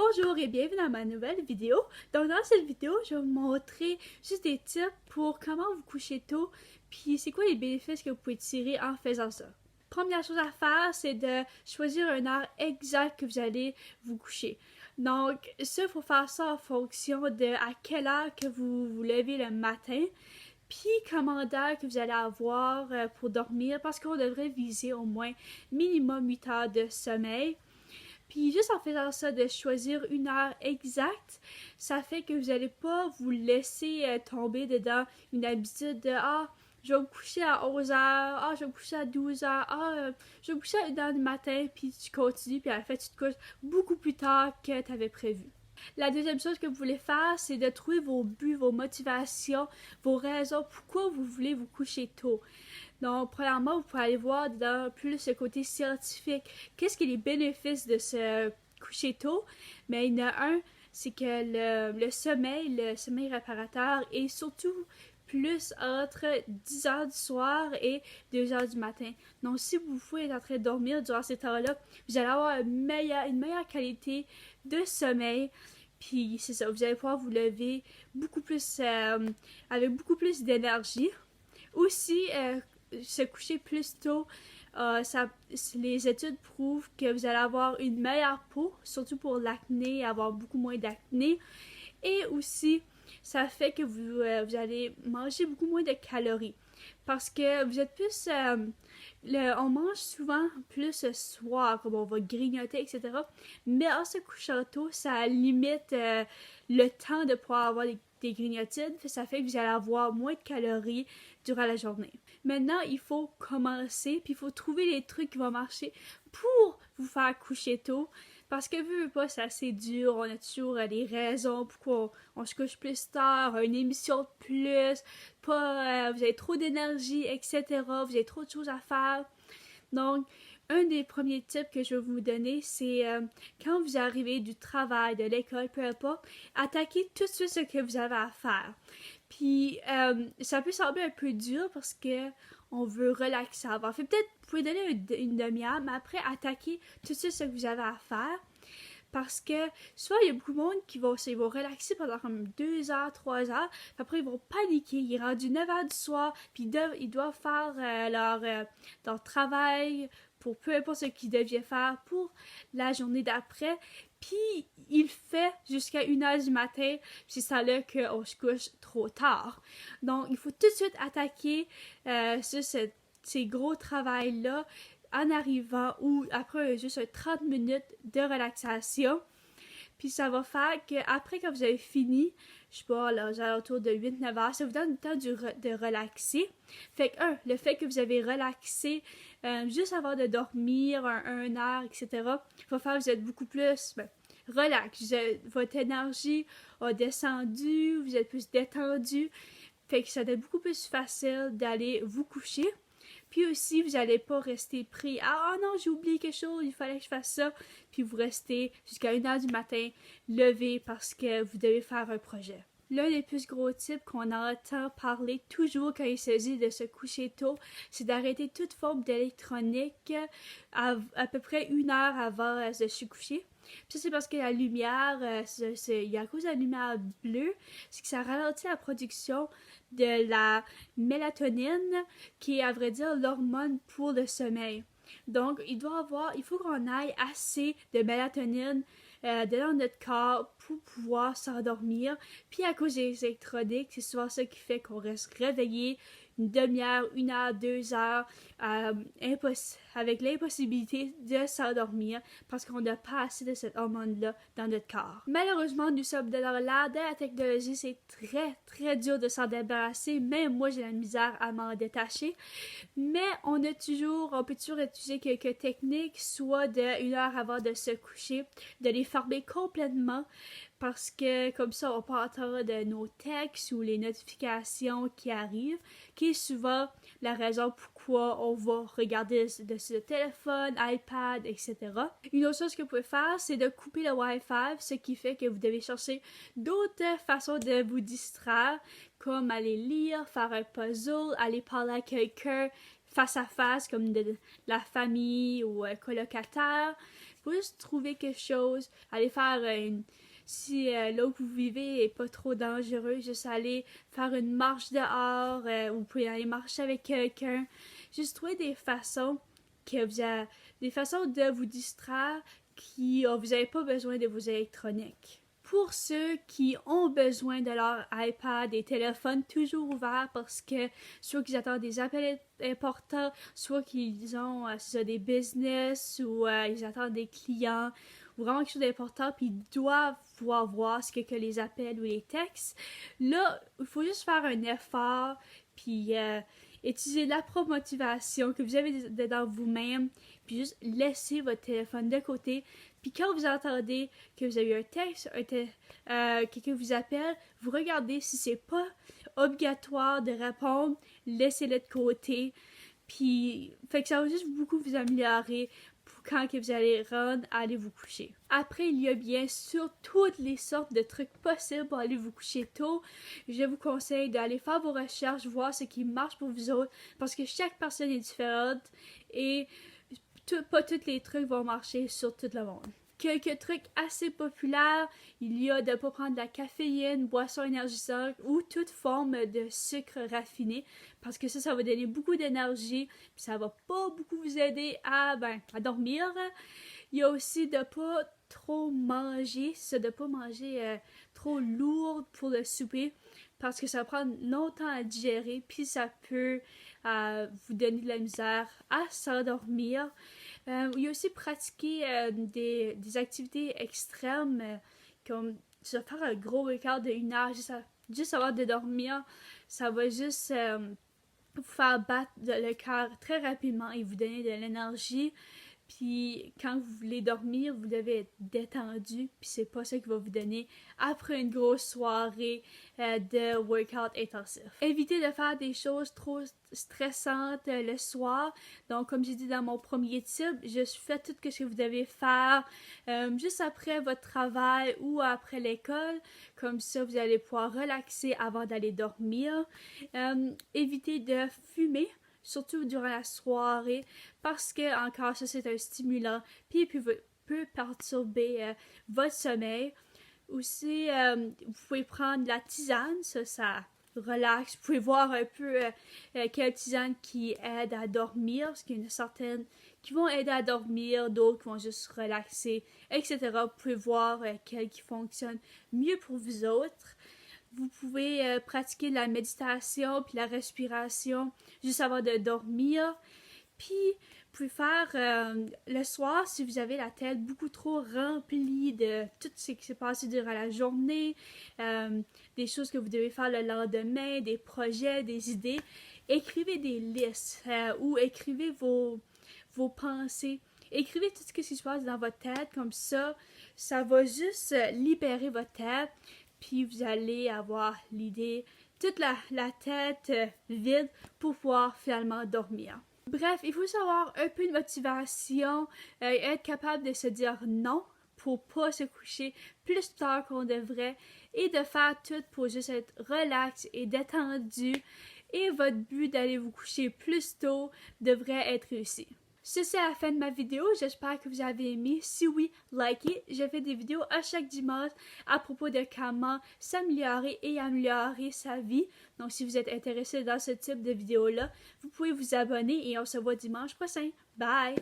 Bonjour et bienvenue dans ma nouvelle vidéo. Donc dans cette vidéo, je vais vous montrer juste des tips pour comment vous coucher tôt, puis c'est quoi les bénéfices que vous pouvez tirer en faisant ça. Première chose à faire, c'est de choisir une heure exacte que vous allez vous coucher. Donc ça, il faut faire ça en fonction de à quelle heure que vous vous levez le matin, puis combien d'heures que vous allez avoir pour dormir, parce qu'on devrait viser au moins minimum 8 heures de sommeil. Puis juste en faisant ça, de choisir une heure exacte, ça fait que vous n'allez pas vous laisser tomber dedans une habitude de je vais me coucher à 11 heures, je vais me coucher à 12 heures, je vais me coucher à 1 heure du matin, puis tu continues, puis en fait, tu te couches beaucoup plus tard que tu avais prévu. La deuxième chose que vous voulez faire, c'est de trouver vos buts, vos motivations, vos raisons, pourquoi vous voulez vous coucher tôt. Donc, premièrement, vous pouvez aller voir dans plus ce côté scientifique. Qu'est-ce que les bénéfices de se coucher tôt? Mais il y en a un, c'est que le sommeil réparateur est surtout plus entre 10 heures du soir et 2 heures du matin. Donc, si vous pouvez être en train de dormir durant ces heures-là, vous allez avoir une meilleure qualité de sommeil. Puis, c'est ça, vous allez pouvoir vous lever beaucoup plus, avec beaucoup plus d'énergie. Aussi, se coucher plus tôt, les études prouvent que vous allez avoir une meilleure peau, surtout pour l'acné, avoir beaucoup moins d'acné. Et aussi, ça fait que vous allez manger beaucoup moins de calories. Parce que vous êtes plus... on mange souvent plus le soir, comme on va grignoter, etc. Mais en se couchant tôt, ça limite le temps de pouvoir avoir des grignotines. Ça fait que vous allez avoir moins de calories durant la journée. Maintenant, il faut commencer, puis il faut trouver les trucs qui vont marcher pour vous faire coucher tôt. Parce que vu pas, c'est assez dur, on a toujours des raisons pourquoi on se couche plus tard, une émission de plus, pas, vous avez trop d'énergie, etc. Vous avez trop de choses à faire. Donc, un des premiers tips que je vais vous donner, c'est quand vous arrivez du travail, de l'école, peu importe, attaquez tout de suite ce que vous avez à faire. Puis, ça peut sembler un peu dur parce que on veut relaxer avant. Fait peut-être, vous pouvez donner une demi-heure, mais après, attaquez tout de suite ce que vous avez à faire. Parce que soit il y a beaucoup de monde qui vont relaxer pendant comme 2 heures, 3 heures, puis après ils vont paniquer. Il est rendu 9 heures du soir, puis ils doivent faire leur travail pour peu importe ce qu'ils devaient faire pour la journée d'après. Puis il fait jusqu'à 1 heure du matin, puis c'est ça là qu'on se couche trop tard. Donc il faut tout de suite attaquer ces gros travails-là en arrivant ou après juste 30 minutes de relaxation. Puis ça va faire qu'après, quand vous avez fini, je sais pas, là, autour de 8-9 heures, ça vous donne le temps de relaxer. Fait que, le fait que vous avez relaxé juste avant de dormir, 1 heure, etc., va faire que vous êtes beaucoup plus relax. Votre énergie a descendu, vous êtes plus détendu. Fait que ça devient beaucoup plus facile d'aller vous coucher. Puis aussi, vous n'allez pas rester pris. Non, j'ai oublié quelque chose, il fallait que je fasse ça. Puis vous restez jusqu'à 1 heure du matin, levé parce que vous devez faire un projet. L'un des plus gros tips qu'on entend parler toujours quand il s'agit de se coucher tôt, c'est d'arrêter toute forme d'électronique à peu près 1 heure avant de se coucher. Puis ça, c'est parce que la lumière, il y a à cause de la lumière bleue, c'est que ça ralentit la production de la mélatonine, qui est à vrai dire l'hormone pour le sommeil. Donc, il faut qu'on aille assez de mélatonine dans notre corps pour pouvoir s'endormir. Puis à cause des électroniques, c'est souvent ça qui fait qu'on reste réveillé une demi-heure, 1 heure, 2 heures, avec l'impossibilité de s'endormir parce qu'on n'a pas assez de cette hormone-là dans notre corps. Malheureusement, nous sommes dans l'ère de la technologie, c'est très, très dur de s'en débarrasser. Même moi, j'ai la misère à m'en détacher. Mais on peut toujours utiliser quelques techniques, soit de 1 heure avant de se coucher, de les fermer complètement, parce que comme ça, on peut entendre de nos textes ou les notifications qui arrivent, qui est souvent la raison pourquoi on va regarder le téléphone, iPad, etc. Une autre chose que vous pouvez faire, c'est de couper le Wi-Fi, ce qui fait que vous devez chercher d'autres façons de vous distraire, comme aller lire, faire un puzzle, aller parler à quelqu'un face à face, comme de la famille ou un colocataire. faut juste trouver quelque chose, aller faire si là où vous vivez est pas trop dangereux, juste aller faire une marche dehors, vous pouvez aller marcher avec quelqu'un, juste trouver des façons des façons de vous distraire qui vous n'avez pas besoin de vos électroniques. Pour ceux qui ont besoin de leur iPad et téléphone toujours ouverts parce que soit qu'ils attendent des appels importants, soit qu'ils ont des business ou ils attendent des clients ou vraiment quelque chose d'important puis ils doivent pouvoir voir ce que les appels ou les textes. Là, il faut juste faire un effort puis utiliser la propre motivation que vous avez dans vous-même puis juste laisser votre téléphone de côté. Puis quand vous entendez que vous avez un texte, quelqu'un vous appelle, vous regardez si c'est pas obligatoire de répondre, laissez-le de côté. Puis, fait que ça va juste beaucoup vous améliorer pour quand que vous allez aller vous coucher. Après, il y a bien sûr toutes les sortes de trucs possibles pour aller vous coucher tôt. Je vous conseille d'aller faire vos recherches, voir ce qui marche pour vous autres, parce que chaque personne est différente et pas tous les trucs vont marcher sur tout le monde. Quelques trucs assez populaires, il y a de ne pas prendre de la caféine, boisson énergisante ou toute forme de sucre raffiné parce que ça va donner beaucoup d'énergie puis ça va pas beaucoup vous aider à dormir. Il y a aussi de pas trop manger, de pas manger trop lourd pour le souper parce que ça va prendre longtemps à digérer puis ça peut vous donner de la misère à s'endormir. Il y a aussi pratiquer des activités extrêmes comme se faire un gros workout de 1 heure juste avant de dormir. Ça va juste vous faire battre le cœur très rapidement et vous donner de l'énergie. Puis quand vous voulez dormir, vous devez être détendu. Puis c'est pas ça qui va vous donner après une grosse soirée de workout intensif. Évitez de faire des choses trop stressantes le soir. Donc comme j'ai dit dans mon premier tip, juste faites tout ce que vous devez faire juste après votre travail ou après l'école. Comme ça, vous allez pouvoir relaxer avant d'aller dormir. Évitez de fumer. Surtout durant la soirée, parce que, encore, ça c'est un stimulant, puis il peut perturber votre sommeil. Aussi, vous pouvez prendre de la tisane, ça relaxe. Vous pouvez voir un peu quelle tisane qui aide à dormir, parce qu'il y en a certaines qui vont aider à dormir, d'autres qui vont juste relaxer, etc. Vous pouvez voir quelle qui fonctionne mieux pour vous autres. Vous pouvez pratiquer la méditation puis la respiration juste avant de dormir. Puis, vous pouvez faire le soir si vous avez la tête beaucoup trop remplie de tout ce qui s'est passé durant la journée, des choses que vous devez faire le lendemain, des projets, des idées. Écrivez des listes ou écrivez vos pensées. Écrivez tout ce qui se passe dans votre tête, comme ça va juste libérer votre tête. Puis vous allez avoir l'idée, toute la tête vide pour pouvoir finalement dormir. Bref, il faut savoir un peu de motivation, être capable de se dire non pour pas se coucher plus tard qu'on devrait et de faire tout pour juste être relax et détendu. Et votre but d'aller vous coucher plus tôt devrait être réussi. C'est la fin de ma vidéo, j'espère que vous avez aimé. Si oui, likez. Je fais des vidéos à chaque dimanche à propos de comment s'améliorer et améliorer sa vie. Donc si vous êtes intéressé dans ce type de vidéo-là, vous pouvez vous abonner et on se voit dimanche prochain. Bye!